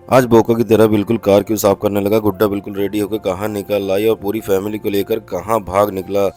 आज बोका की तरह बिल्कुल कार क्यों साफ करने लगा। गुड्डा बिल्कुल रेडी होकर कहाँ निकल आई और पूरी फैमिली को लेकर कहाँ भाग निकला।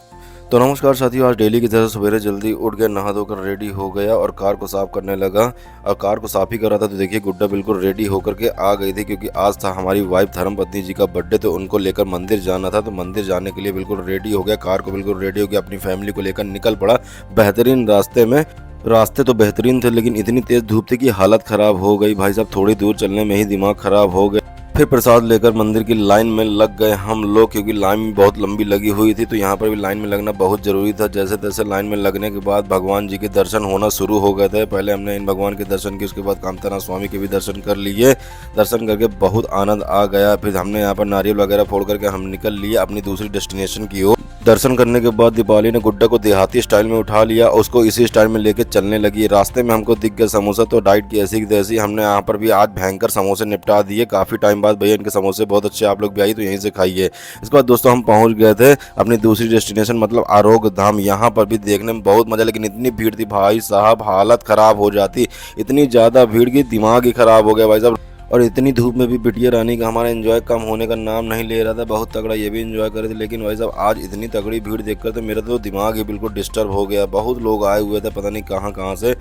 तो नमस्कार साथियों, आज डेली की तरह सवेरे जल्दी उठ गया, नहा धोकर रेडी हो गया और कार को साफ करने लगा। और कार को साफ ही कर रहा था तो देखिए गुड्डा बिल्कुल रेडी होकर के आ गई थी, क्योंकि आज था हमारी वाइफ धर्मपत्नी जी का बर्थडे, तो उनको लेकर मंदिर जाना था। तो मंदिर जाने के लिए बिल्कुल रेडी हो गया, कार को बिल्कुल रेडी हो गया, अपनी फैमिली को लेकर निकल पड़ा बेहतरीन रास्ते में। रास्ते तो बेहतरीन थे लेकिन इतनी तेज धूप थी कि हालत खराब हो गई। भाई साहब थोड़ी दूर चलने में ही दिमाग खराब हो गया। फिर प्रसाद लेकर मंदिर की लाइन में लग गए हम लोग, क्योंकि लाइन बहुत लंबी लगी हुई थी, तो यहाँ पर भी लाइन में लगना बहुत जरूरी था। जैसे तैसे लाइन में लगने के बाद भगवान जी के दर्शन होना शुरू हो गए थे। पहले हमने इन भगवान के दर्शन किए, उसके बाद कामतानाथ स्वामी के भी दर्शन कर लिए। दर्शन करके बहुत आनंद आ गया। फिर हमने यहाँ पर नारियल वगैरह फोड़ करके हम निकल लिए अपनी दूसरी डेस्टिनेशन की ओर। दर्शन करने के बाद दीपाली ने गुड्डा को देहाती स्टाइल में उठा लिया, उसको इसी स्टाइल में लेके चलने लगी। रास्ते में हमको दिख गया समोसा, तो डाइट की ऐसी की तैसी हमने यहाँ पर भी आज भयंकर समोसे निपटा दिए। काफ़ी टाइम बाद भैया इनके समोसे बहुत अच्छे, आप लोग भी आइए तो यहीं से खाइए। इसके बाद दोस्तों हम पहुँच गए थे अपनी दूसरी डेस्टिनेशन मतलब आरोग्य धाम। यहाँ पर भी देखने में बहुत मजा, लेकिन इतनी भीड़ थी भाई साहब हालत ख़राब हो जाती। इतनी ज़्यादा भीड़ की दिमाग ही ख़राब हो गया भाई साहब। और इतनी धूप में भी बिटिया रानी का हमारा एंजॉय कम होने का नाम नहीं ले रहा था। बहुत तगड़ा ये भी एंजॉय कर रहे थे, लेकिन भाई साहब आज इतनी तगड़ी भीड़ देखकर तो मेरा तो दिमाग ही बिल्कुल डिस्टर्ब हो गया। बहुत लोग आए हुए थे पता नहीं कहाँ कहाँ से।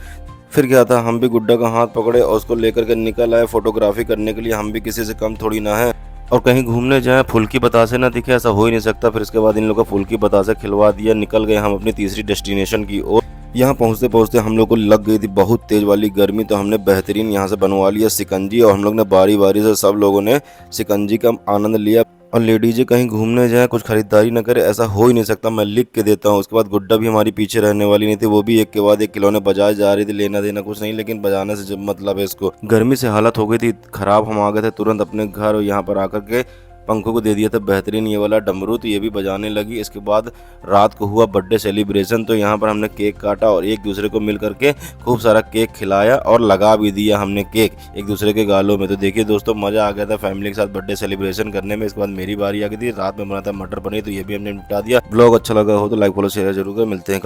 फिर क्या था, हम भी गुड्डा का हाथ पकड़े और उसको लेकर के निकल आए फोटोग्राफी करने के लिए। हम भी किसी से कम थोड़ी ना है। और कहीं घूमने जाएं फुल की बतासे ना दिखे, ऐसा हो ही नहीं सकता। फिर इसके बाद इन लोगों का फुल की बतासे खिलवा दिया। निकल गए हम अपनी तीसरी डेस्टिनेशन की ओर। यहाँ पहुँचते पहुँचते हम लोग को लग गई थी बहुत तेज वाली गर्मी, तो हमने बेहतरीन यहाँ से बनवा लिया शिकंजी, और हम लोग ने बारी बारी से सब लोगों ने शिकंजी का आनंद लिया। और लेडीजें कहीं घूमने जाए कुछ खरीदारी न करे, ऐसा हो ही नहीं सकता, मैं लिख के देता हूँ। उसके बाद गुड्डा भी हमारी पीछे रहने वाली नहीं थी, वो भी एक के बाद एक खिलौने बजाए जा रही थी। लेना देना कुछ नहीं, लेकिन बजाने से जब मतलब है इसको। गर्मी से हालत हो गई थी खराब, हम आ गए थे तुरंत अपने घर और यहाँ पर आकर के पंखों को दे दिया था बेहतरीन ये वाला डमरू, तो ये भी बजाने लगी। इसके बाद रात को हुआ बर्थडे सेलिब्रेशन, तो यहाँ पर हमने केक काटा और एक दूसरे को मिल करके खूब सारा केक खिलाया और लगा भी दिया हमने केक एक दूसरे के गालों में। तो देखिए दोस्तों मज़ा आ गया था फैमिली के साथ बर्थडे सेलिब्रेशन करने में। इसके बाद मेरी बारी आ गई थी, रात में बना था मटर पनीर, तो ये भी हमने निपटा दिया। ब्लॉग अच्छा लगा हो तो लाइक फॉलो शेयर जरूर कर, मिलते हैं कल।